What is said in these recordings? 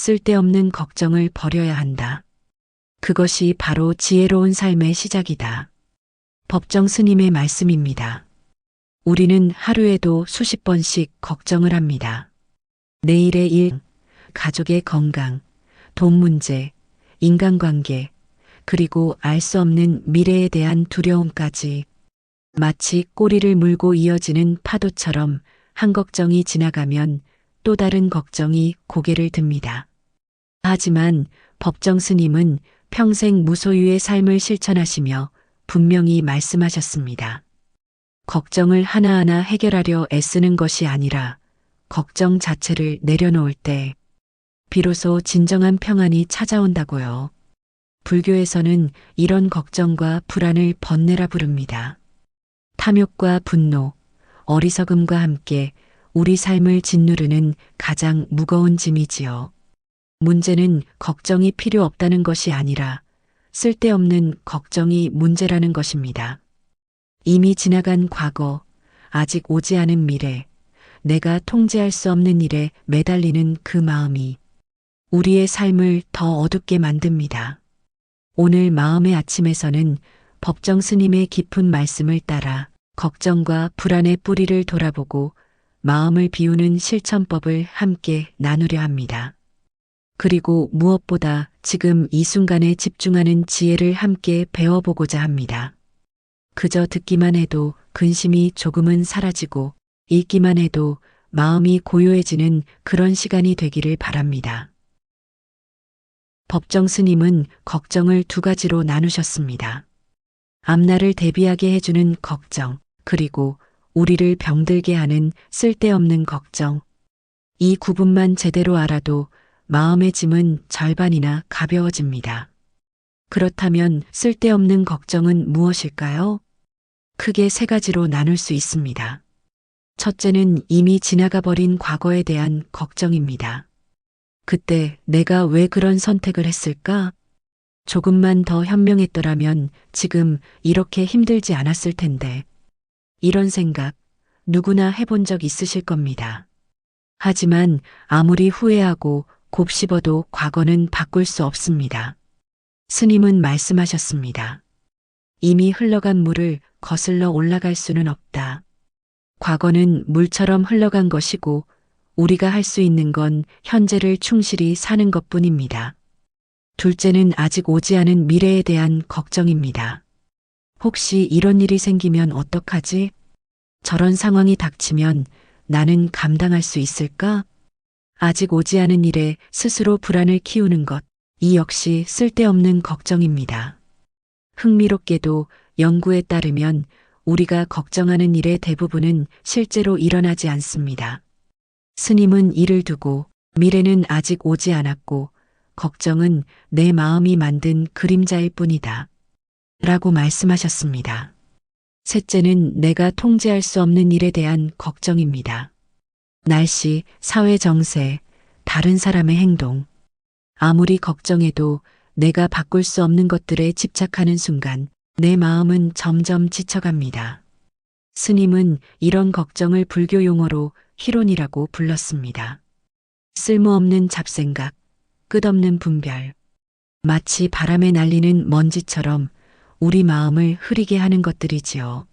쓸데없는 걱정을 버려야 한다. 그것이 바로 지혜로운 삶의 시작이다. 법정 스님의 말씀입니다. 우리는 하루에도 수십 번씩 걱정을 합니다. 내일의 일, 가족의 건강, 돈 문제, 인간관계, 그리고 알 수 없는 미래에 대한 두려움까지 마치 꼬리를 물고 이어지는 파도처럼 한 걱정이 지나가면 또 다른 걱정이 고개를 듭니다. 하지만 법정 스님은 평생 무소유의 삶을 실천하시며 분명히 말씀하셨습니다. 걱정을 하나하나 해결하려 애쓰는 것이 아니라 걱정 자체를 내려놓을 때 비로소 진정한 평안이 찾아온다고요. 불교에서는 이런 걱정과 불안을 번뇌라 부릅니다. 탐욕과 분노, 어리석음과 함께 우리 삶을 짓누르는 가장 무거운 짐이지요. 문제는 걱정이 필요 없다는 것이 아니라 쓸데없는 걱정이 문제라는 것입니다. 이미 지나간 과거, 아직 오지 않은 미래, 내가 통제할 수 없는 일에 매달리는 그 마음이 우리의 삶을 더 어둡게 만듭니다. 오늘 마음의 아침에서는 법정 스님의 깊은 말씀을 따라 걱정과 불안의 뿌리를 돌아보고 마음을 비우는 실천법을 함께 나누려 합니다. 그리고 무엇보다 지금 이 순간에 집중하는 지혜를 함께 배워보고자 합니다. 그저 듣기만 해도 근심이 조금은 사라지고 읽기만 해도 마음이 고요해지는 그런 시간이 되기를 바랍니다. 법정 스님은 걱정을 두 가지로 나누셨습니다. 앞날을 대비하게 해주는 걱정, 그리고 우리를 병들게 하는 쓸데없는 걱정. 이 구분만 제대로 알아도 마음의 짐은 절반이나 가벼워집니다. 그렇다면 쓸데없는 걱정은 무엇일까요? 크게 세 가지로 나눌 수 있습니다. 첫째는 이미 지나가 버린 과거에 대한 걱정입니다. 그때 내가 왜 그런 선택을 했을까? 조금만 더 현명했더라면 지금 이렇게 힘들지 않았을 텐데. 이런 생각 누구나 해본 적 있으실 겁니다. 하지만 아무리 후회하고 곱씹어도 과거는 바꿀 수 없습니다. 스님은 말씀하셨습니다. 이미 흘러간 물을 거슬러 올라갈 수는 없다. 과거는 물처럼 흘러간 것이고 우리가 할 수 있는 건 현재를 충실히 사는 것뿐입니다. 둘째는 아직 오지 않은 미래에 대한 걱정입니다. 혹시 이런 일이 생기면 어떡하지? 저런 상황이 닥치면 나는 감당할 수 있을까? 아직 오지 않은 일에 스스로 불안을 키우는 것, 이 역시 쓸데없는 걱정입니다. 흥미롭게도 연구에 따르면 우리가 걱정하는 일의 대부분은 실제로 일어나지 않습니다. 스님은 이를 두고 미래는 아직 오지 않았고 걱정은 내 마음이 만든 그림자일 뿐이다. 라고 말씀하셨습니다. 셋째는 내가 통제할 수 없는 일에 대한 걱정입니다. 날씨, 사회 정세, 다른 사람의 행동. 아무리 걱정해도 내가 바꿀 수 없는 것들에 집착하는 순간 내 마음은 점점 지쳐갑니다. 스님은 이런 걱정을 불교 용어로 희론이라고 불렀습니다. 쓸모없는 잡생각, 끝없는 분별. 마치 바람에 날리는 먼지처럼 우리 마음을 흐리게 하는 것들이지요.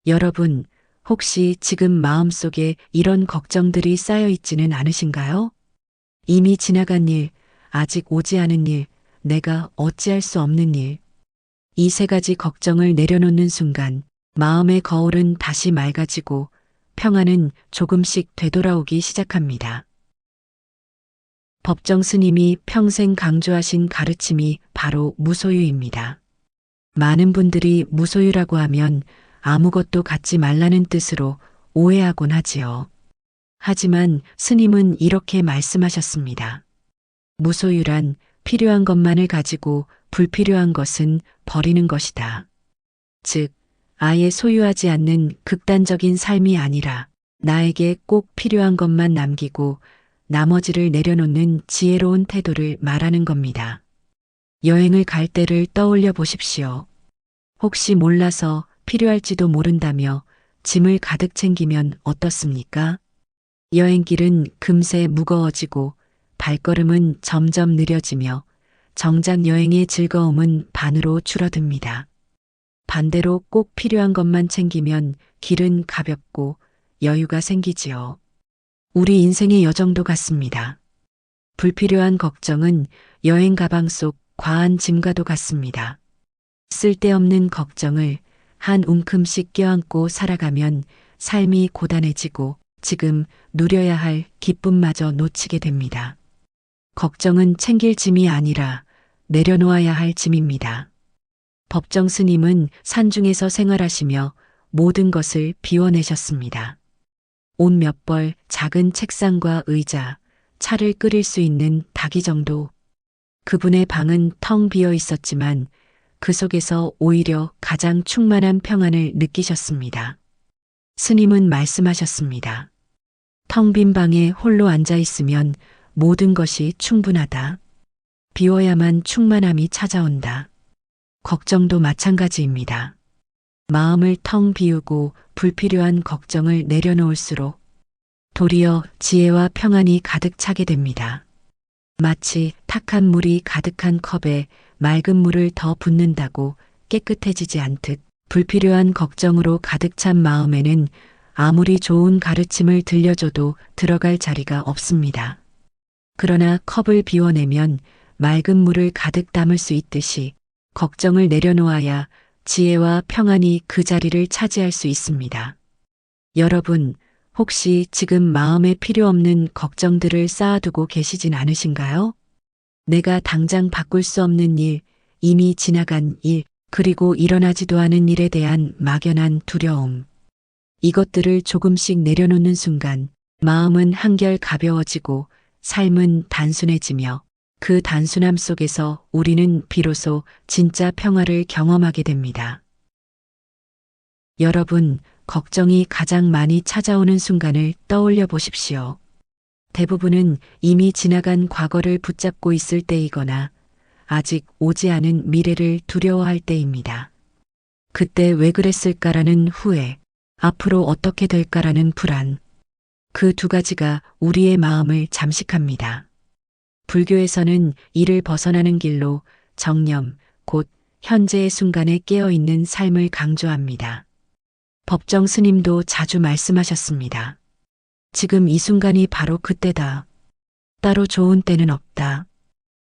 여러분, 혹시 지금 마음속에 이런 걱정들이 쌓여 있지는 않으신가요? 이미 지나간 일, 아직 오지 않은 일, 내가 어찌할 수 없는 일. 이 세 가지 걱정을 내려놓는 순간 마음의 거울은 다시 맑아지고 평안은 조금씩 되돌아오기 시작합니다. 법정 스님이 평생 강조하신 가르침이 바로 무소유입니다. 많은 분들이 무소유라고 하면 아무것도 갖지 말라는 뜻으로 오해하곤 하지요. 하지만 스님은 이렇게 말씀하셨습니다. 무소유란 필요한 것만을 가지고 불필요한 것은 버리는 것이다. 즉, 아예 소유하지 않는 극단적인 삶이 아니라 나에게 꼭 필요한 것만 남기고 나머지를 내려놓는 지혜로운 태도를 말하는 겁니다. 여행을 갈 때를 떠올려 보십시오. 혹시 몰라서 필요할지도 모른다며 짐을 가득 챙기면 어떻습니까? 여행길은 금세 무거워지고 발걸음은 점점 느려지며 정작 여행의 즐거움은 반으로 줄어듭니다. 반대로 꼭 필요한 것만 챙기면 길은 가볍고 여유가 생기지요. 우리 인생의 여정도 같습니다. 불필요한 걱정은 여행 가방 속 과한 짐과도 같습니다. 쓸데없는 걱정을 한 움큼씩 껴안고 살아가면 삶이 고단해지고 지금 누려야 할 기쁨마저 놓치게 됩니다. 걱정은 챙길 짐이 아니라 내려놓아야 할 짐입니다. 법정 스님은 산중에서 생활하시며 모든 것을 비워내셨습니다. 옷 몇 벌, 작은 책상과 의자, 차를 끓일 수 있는 닭이 정도. 그분의 방은 텅 비어 있었지만 그 속에서 오히려 가장 충만한 평안을 느끼셨습니다. 스님은 말씀하셨습니다. 텅 빈 방에 홀로 앉아 있으면 모든 것이 충분하다. 비워야만 충만함이 찾아온다. 걱정도 마찬가지입니다. 마음을 텅 비우고 불필요한 걱정을 내려놓을수록 도리어 지혜와 평안이 가득 차게 됩니다. 마치 탁한 물이 가득한 컵에 맑은 물을 더 붓는다고 깨끗해지지 않듯 불필요한 걱정으로 가득 찬 마음에는 아무리 좋은 가르침을 들려줘도 들어갈 자리가 없습니다. 그러나 컵을 비워내면 맑은 물을 가득 담을 수 있듯이 걱정을 내려놓아야 지혜와 평안이 그 자리를 차지할 수 있습니다. 여러분, 혹시 지금 마음에 필요 없는 걱정들을 쌓아두고 계시진 않으신가요? 내가 당장 바꿀 수 없는 일, 이미 지나간 일, 그리고 일어나지도 않은 일에 대한 막연한 두려움. 이것들을 조금씩 내려놓는 순간 마음은 한결 가벼워지고 삶은 단순해지며 그 단순함 속에서 우리는 비로소 진짜 평화를 경험하게 됩니다. 여러분, 걱정이 가장 많이 찾아오는 순간을 떠올려 보십시오. 대부분은 이미 지나간 과거를 붙잡고 있을 때이거나 아직 오지 않은 미래를 두려워할 때입니다. 그때 왜 그랬을까라는 후회, 앞으로 어떻게 될까라는 불안. 그 두 가지가 우리의 마음을 잠식합니다. 불교에서는 이를 벗어나는 길로 정념, 곧 현재의 순간에 깨어있는 삶을 강조합니다. 법정 스님도 자주 말씀하셨습니다. 지금 이 순간이 바로 그때다. 따로 좋은 때는 없다.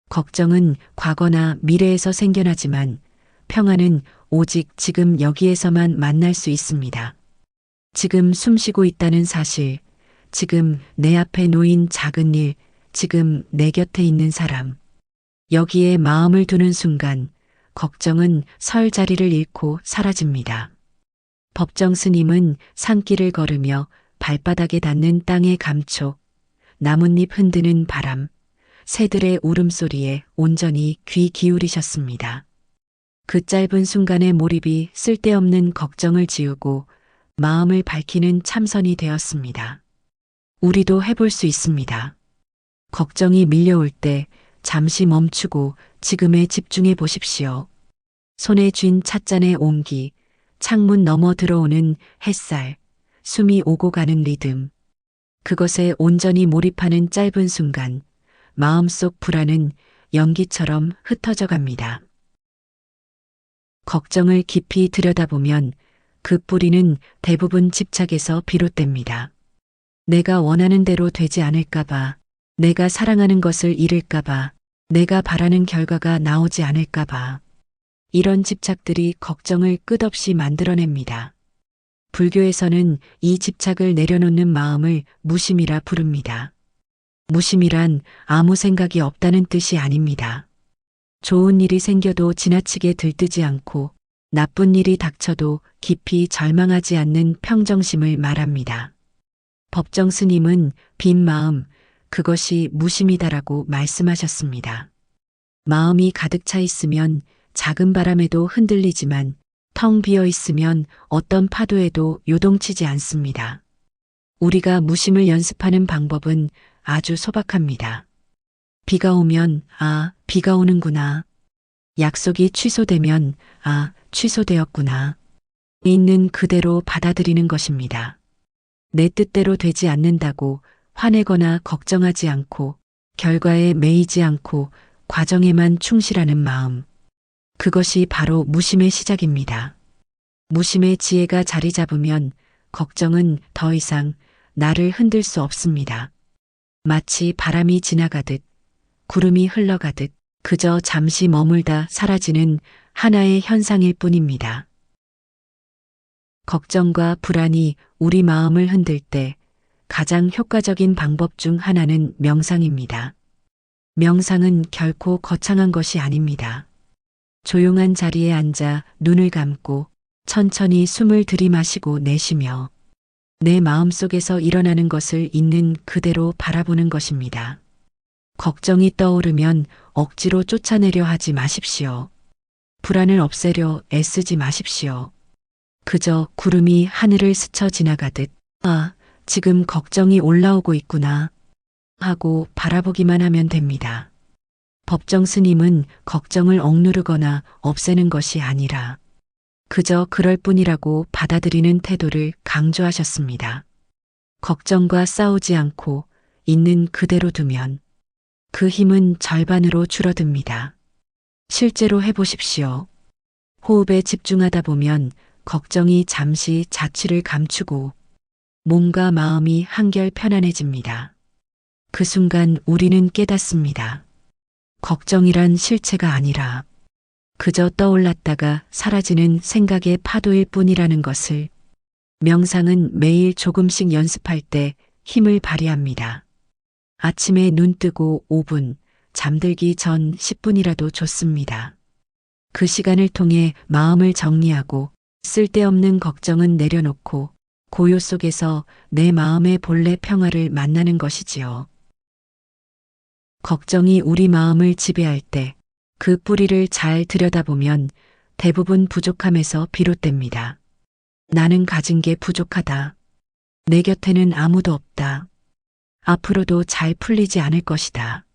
걱정은 과거나 미래에서 생겨나지만 평안은 오직 지금 여기에서만 만날 수 있습니다. 지금 숨쉬고 있다는 사실, 지금 내 앞에 놓인 작은 일, 지금 내 곁에 있는 사람. 여기에 마음을 두는 순간 걱정은 설 자리를 잃고 사라집니다. 법정 스님은 산길을 걸으며 발바닥에 닿는 땅의 감촉, 나뭇잎 흔드는 바람, 새들의 울음소리에 온전히 귀 기울이셨습니다. 그 짧은 순간의 몰입이 쓸데없는 걱정을 지우고 마음을 밝히는 참선이 되었습니다. 우리도 해볼 수 있습니다. 걱정이 밀려올 때 잠시 멈추고 지금에 집중해 보십시오. 손에 쥔 찻잔의 온기, 창문 너머 들어오는 햇살, 숨이 오고 가는 리듬. 그것에 온전히 몰입하는 짧은 순간, 마음속 불안은 연기처럼 흩어져 갑니다. 걱정을 깊이 들여다보면 그 뿌리는 대부분 집착에서 비롯됩니다. 내가 원하는 대로 되지 않을까봐, 내가 사랑하는 것을 잃을까봐, 내가 바라는 결과가 나오지 않을까봐. 이런 집착들이 걱정을 끝없이 만들어냅니다. 불교에서는 이 집착을 내려놓는 마음을 무심이라 부릅니다. 무심이란 아무 생각이 없다는 뜻이 아닙니다. 좋은 일이 생겨도 지나치게 들뜨지 않고 나쁜 일이 닥쳐도 깊이 절망하지 않는 평정심을 말합니다. 법정 스님은 빈 마음, 그것이 무심이다라고 말씀하셨습니다. 마음이 가득 차 있으면 작은 바람에도 흔들리지만 텅 비어 있으면 어떤 파도에도 요동치지 않습니다. 우리가 무심을 연습하는 방법은 아주 소박합니다. 비가 오면 비가 오는구나. 약속이 취소되면 취소되었구나. 있는 그대로 받아들이는 것입니다. 내 뜻대로 되지 않는다고 화내거나 걱정하지 않고 결과에 매이지 않고 과정에만 충실하는 마음. 그것이 바로 무심의 시작입니다. 무심의 지혜가 자리 잡으면 걱정은 더 이상 나를 흔들 수 없습니다. 마치 바람이 지나가듯 구름이 흘러가듯 그저 잠시 머물다 사라지는 하나의 현상일 뿐입니다. 걱정과 불안이 우리 마음을 흔들 때 가장 효과적인 방법 중 하나는 명상입니다. 명상은 결코 거창한 것이 아닙니다. 조용한 자리에 앉아 눈을 감고 천천히 숨을 들이마시고 내쉬며 내 마음속에서 일어나는 것을 있는 그대로 바라보는 것입니다. 걱정이 떠오르면 억지로 쫓아내려 하지 마십시오. 불안을 없애려 애쓰지 마십시오. 그저 구름이 하늘을 스쳐 지나가듯 아, 지금 걱정이 올라오고 있구나 하고 바라보기만 하면 됩니다. 법정 스님은 걱정을 억누르거나 없애는 것이 아니라 그저 그럴 뿐이라고 받아들이는 태도를 강조하셨습니다. 걱정과 싸우지 않고 있는 그대로 두면 그 힘은 절반으로 줄어듭니다. 실제로 해보십시오. 호흡에 집중하다 보면 걱정이 잠시 자취를 감추고 몸과 마음이 한결 편안해집니다. 그 순간 우리는 깨닫습니다. 걱정이란 실체가 아니라 그저 떠올랐다가 사라지는 생각의 파도일 뿐이라는 것을. 명상은 매일 조금씩 연습할 때 힘을 발휘합니다. 아침에 눈 뜨고 5분, 잠들기 전 10분이라도 좋습니다. 그 시간을 통해 마음을 정리하고 쓸데없는 걱정은 내려놓고 고요 속에서 내 마음의 본래 평화를 만나는 것이지요. 걱정이 우리 마음을 지배할 때 그 뿌리를 잘 들여다보면 대부분 부족함에서 비롯됩니다. 나는 가진 게 부족하다. 내 곁에는 아무도 없다. 앞으로도 잘 풀리지 않을 것이다.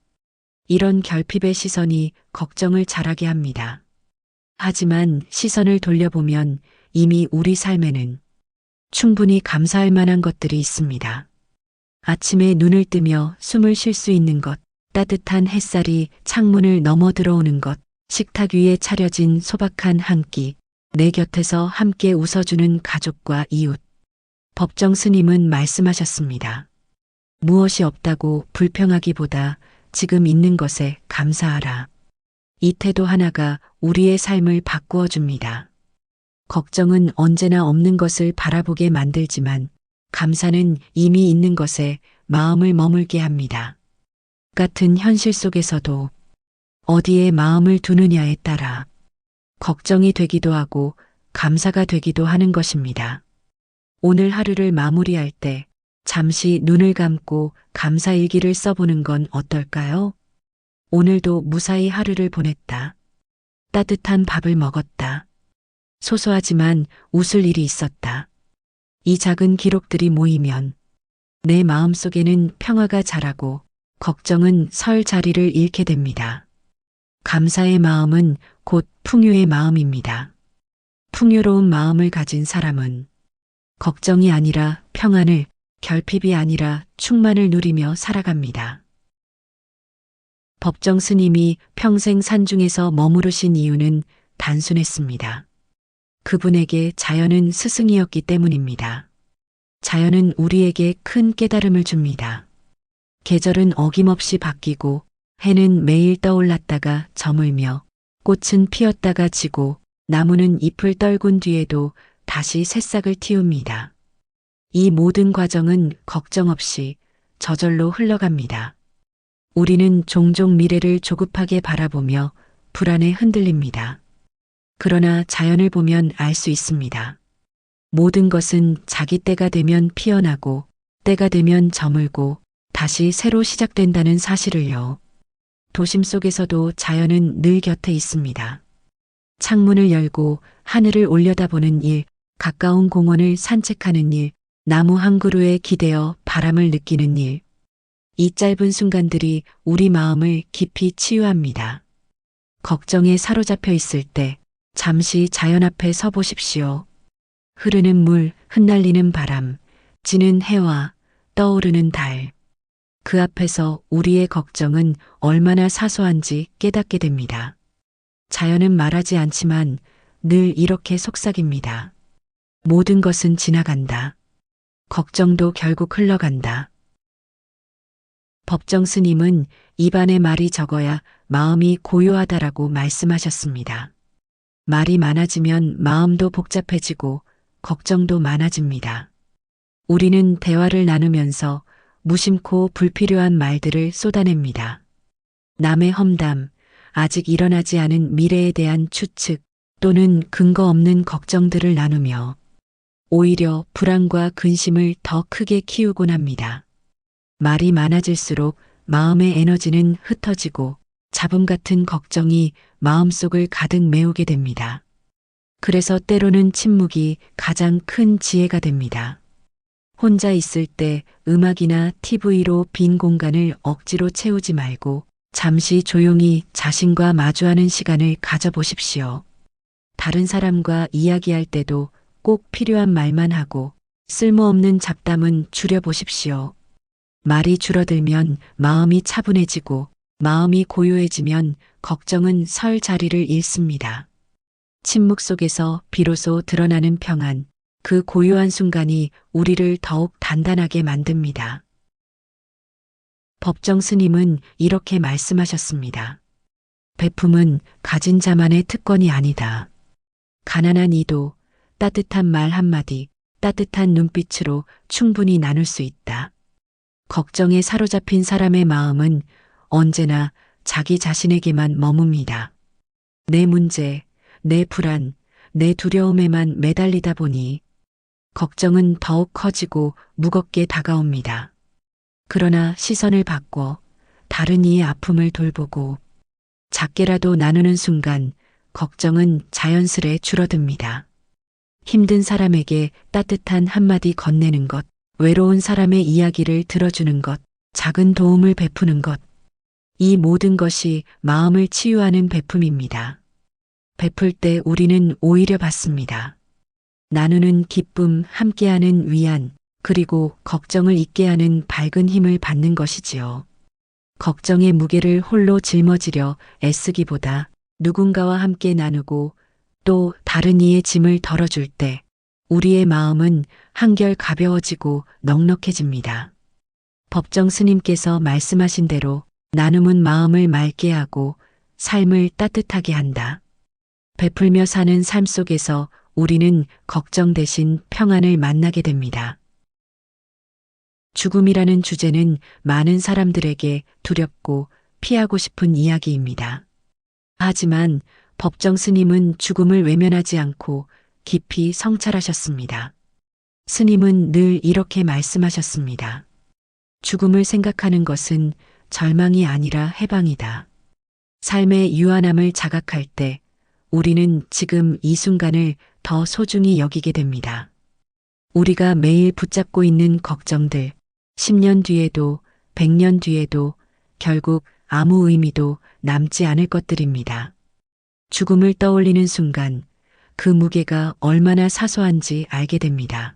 이런 결핍의 시선이 걱정을 자라게 합니다. 하지만 시선을 돌려보면 이미 우리 삶에는 충분히 감사할 만한 것들이 있습니다. 아침에 눈을 뜨며 숨을 쉴 수 있는 것, 따뜻한 햇살이 창문을 넘어 들어오는 것, 식탁 위에 차려진 소박한 한 끼, 내 곁에서 함께 웃어주는 가족과 이웃. 법정 스님은 말씀하셨습니다. 무엇이 없다고 불평하기보다 지금 있는 것에 감사하라. 이 태도 하나가 우리의 삶을 바꾸어 줍니다. 걱정은 언제나 없는 것을 바라보게 만들지만 감사는 이미 있는 것에 마음을 머물게 합니다. 같은 현실 속에서도 어디에 마음을 두느냐에 따라 걱정이 되기도 하고 감사가 되기도 하는 것입니다. 오늘 하루를 마무리할 때 잠시 눈을 감고 감사일기를 써보는 건 어떨까요? 오늘도 무사히 하루를 보냈다. 따뜻한 밥을 먹었다. 소소하지만 웃을 일이 있었다. 이 작은 기록들이 모이면 내 마음속에는 평화가 자라고 걱정은 설 자리를 잃게 됩니다. 감사의 마음은 곧 풍요의 마음입니다. 풍요로운 마음을 가진 사람은 걱정이 아니라 평안을, 결핍이 아니라 충만을 누리며 살아갑니다. 법정 스님이 평생 산중에서 머무르신 이유는 단순했습니다. 그분에게 자연은 스승이었기 때문입니다. 자연은 우리에게 큰 깨달음을 줍니다. 계절은 어김없이 바뀌고 해는 매일 떠올랐다가 저물며 꽃은 피었다가 지고 나무는 잎을 떨군 뒤에도 다시 새싹을 틔웁니다. 이 모든 과정은 걱정 없이 저절로 흘러갑니다. 우리는 종종 미래를 조급하게 바라보며 불안에 흔들립니다. 그러나 자연을 보면 알 수 있습니다. 모든 것은 자기 때가 되면 피어나고 때가 되면 저물고 다시 새로 시작된다는 사실을요. 도심 속에서도 자연은 늘 곁에 있습니다. 창문을 열고 하늘을 올려다보는 일, 가까운 공원을 산책하는 일, 나무 한 그루에 기대어 바람을 느끼는 일. 이 짧은 순간들이 우리 마음을 깊이 치유합니다. 걱정에 사로잡혀 있을 때 잠시 자연 앞에 서 보십시오. 흐르는 물, 흩날리는 바람, 지는 해와 떠오르는 달. 그 앞에서 우리의 걱정은 얼마나 사소한지 깨닫게 됩니다. 자연은 말하지 않지만 늘 이렇게 속삭입니다. 모든 것은 지나간다. 걱정도 결국 흘러간다. 법정 스님은 입안에 말이 적어야 마음이 고요하다라고 말씀하셨습니다. 말이 많아지면 마음도 복잡해지고 걱정도 많아집니다. 우리는 대화를 나누면서 무심코 불필요한 말들을 쏟아냅니다. 남의 험담, 아직 일어나지 않은 미래에 대한 추측 또는 근거 없는 걱정들을 나누며 오히려 불안과 근심을 더 크게 키우곤 합니다. 말이 많아질수록 마음의 에너지는 흩어지고 잡음 같은 걱정이 마음속을 가득 메우게 됩니다. 그래서 때로는 침묵이 가장 큰 지혜가 됩니다. 혼자 있을 때 음악이나 TV로 빈 공간을 억지로 채우지 말고 잠시 조용히 자신과 마주하는 시간을 가져보십시오. 다른 사람과 이야기할 때도 꼭 필요한 말만 하고 쓸모없는 잡담은 줄여보십시오. 말이 줄어들면 마음이 차분해지고 마음이 고요해지면 걱정은 설 자리를 잃습니다. 침묵 속에서 비로소 드러나는 평안, 그 고요한 순간이 우리를 더욱 단단하게 만듭니다. 법정 스님은 이렇게 말씀하셨습니다. 베품은 가진 자만의 특권이 아니다. 가난한 이도 따뜻한 말 한마디, 따뜻한 눈빛으로 충분히 나눌 수 있다. 걱정에 사로잡힌 사람의 마음은 언제나 자기 자신에게만 머뭅니다. 내 문제, 내 불안, 내 두려움에만 매달리다 보니 걱정은 더욱 커지고 무겁게 다가옵니다. 그러나 시선을 바꿔 다른 이의 아픔을 돌보고 작게라도 나누는 순간 걱정은 자연스레 줄어듭니다. 힘든 사람에게 따뜻한 한마디 건네는 것, 외로운 사람의 이야기를 들어주는 것, 작은 도움을 베푸는 것. 이 모든 것이 마음을 치유하는 베품입니다. 베풀 때 우리는 오히려 받습니다. 나누는 기쁨, 함께하는 위안, 그리고 걱정을 잊게 하는 밝은 힘을 받는 것이지요. 걱정의 무게를 홀로 짊어지려 애쓰기보다 누군가와 함께 나누고 또 다른 이의 짐을 덜어줄 때 우리의 마음은 한결 가벼워지고 넉넉해집니다. 법정 스님께서 말씀하신 대로 나눔은 마음을 맑게 하고 삶을 따뜻하게 한다. 베풀며 사는 삶 속에서 우리는 걱정 대신 평안을 만나게 됩니다. 죽음이라는 주제는 많은 사람들에게 두렵고 피하고 싶은 이야기입니다. 하지만 법정 스님은 죽음을 외면하지 않고 깊이 성찰하셨습니다. 스님은 늘 이렇게 말씀하셨습니다. 죽음을 생각하는 것은 절망이 아니라 해방이다. 삶의 유한함을 자각할 때 우리는 지금 이 순간을 더 소중히 여기게 됩니다. 우리가 매일 붙잡고 있는 걱정들, 10년 뒤에도 100년 뒤에도 결국 아무 의미도 남지 않을 것들입니다. 죽음을 떠올리는 순간 그 무게가 얼마나 사소한지 알게 됩니다.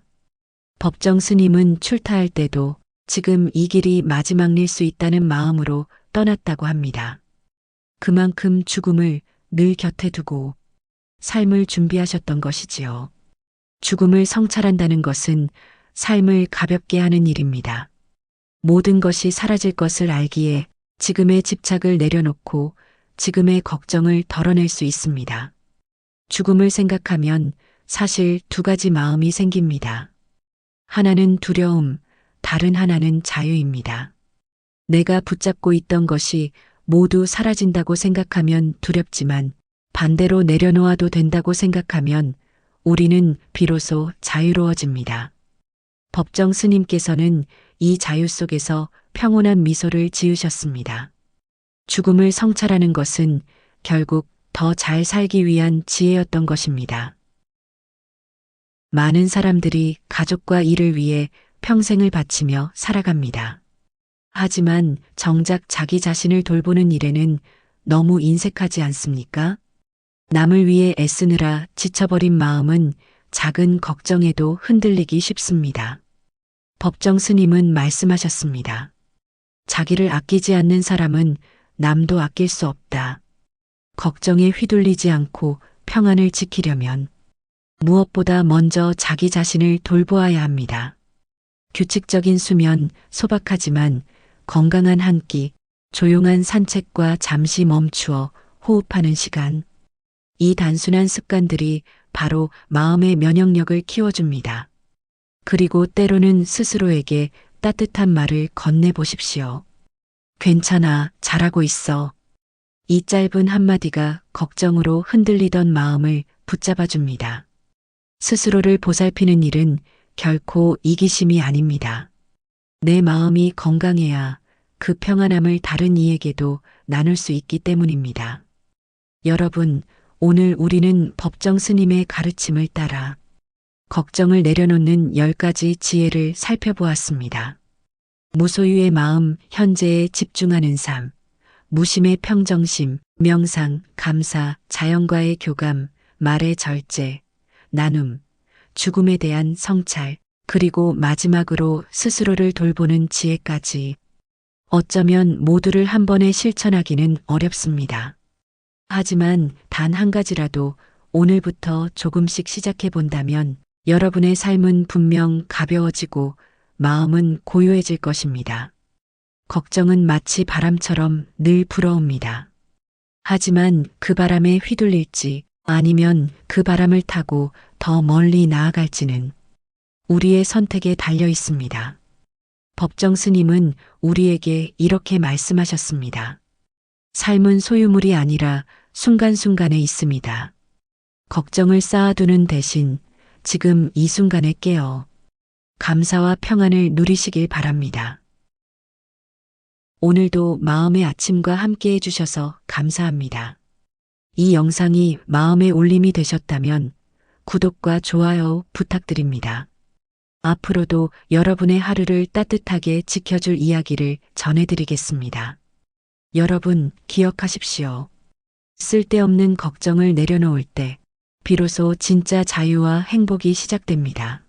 법정 스님은 출타할 때도 지금 이 길이 마지막일 수 있다는 마음으로 떠났다고 합니다. 그만큼 죽음을 늘 곁에 두고 삶을 준비하셨던 것이지요. 죽음을 성찰한다는 것은 삶을 가볍게 하는 일입니다. 모든 것이 사라질 것을 알기에 지금의 집착을 내려놓고 지금의 걱정을 덜어낼 수 있습니다. 죽음을 생각하면 사실 두 가지 마음이 생깁니다. 하나는 두려움, 다른 하나는 자유입니다. 내가 붙잡고 있던 것이 모두 사라진다고 생각하면 두렵지만 반대로 내려놓아도 된다고 생각하면 우리는 비로소 자유로워집니다. 법정 스님께서는 이 자유 속에서 평온한 미소를 지으셨습니다. 죽음을 성찰하는 것은 결국 더 잘 살기 위한 지혜였던 것입니다. 많은 사람들이 가족과 일을 위해 평생을 바치며 살아갑니다. 하지만 정작 자기 자신을 돌보는 일에는 너무 인색하지 않습니까? 남을 위해 애쓰느라 지쳐버린 마음은 작은 걱정에도 흔들리기 쉽습니다. 법정 스님은 말씀하셨습니다. 자기를 아끼지 않는 사람은 남도 아낄 수 없다. 걱정에 휘둘리지 않고 평안을 지키려면 무엇보다 먼저 자기 자신을 돌보아야 합니다. 규칙적인 수면, 소박하지만 건강한 한 끼, 조용한 산책과 잠시 멈추어 호흡하는 시간. 이 단순한 습관들이 바로 마음의 면역력을 키워줍니다. 그리고 때로는 스스로에게 따뜻한 말을 건네보십시오. 괜찮아, 잘하고 있어. 이 짧은 한마디가 걱정으로 흔들리던 마음을 붙잡아줍니다. 스스로를 보살피는 일은 결코 이기심이 아닙니다. 내 마음이 건강해야 그 평안함을 다른 이에게도 나눌 수 있기 때문입니다. 여러분, 오늘 우리는 법정 스님의 가르침을 따라 걱정을 내려놓는 10가지 지혜를 살펴보았습니다. 무소유의 마음, 현재에 집중하는 삶, 무심의 평정심, 명상, 감사, 자연과의 교감, 말의 절제, 나눔, 죽음에 대한 성찰, 그리고 마지막으로 스스로를 돌보는 지혜까지. 어쩌면 모두를 한 번에 실천하기는 어렵습니다. 하지만 단 한 가지라도 오늘부터 조금씩 시작해 본다면 여러분의 삶은 분명 가벼워지고 마음은 고요해질 것입니다. 걱정은 마치 바람처럼 늘 불어옵니다. 하지만 그 바람에 휘둘릴지 아니면 그 바람을 타고 더 멀리 나아갈지는 우리의 선택에 달려 있습니다. 법정 스님은 우리에게 이렇게 말씀하셨습니다. 삶은 소유물이 아니라 순간순간에 있습니다. 걱정을 쌓아두는 대신 지금 이 순간에 깨어 감사와 평안을 누리시길 바랍니다. 오늘도 마음의 아침과 함께 해주셔서 감사합니다. 이 영상이 마음의 울림이 되셨다면 구독과 좋아요 부탁드립니다. 앞으로도 여러분의 하루를 따뜻하게 지켜줄 이야기를 전해드리겠습니다. 여러분, 기억하십시오. 쓸데없는 걱정을 내려놓을 때 비로소 진짜 자유와 행복이 시작됩니다.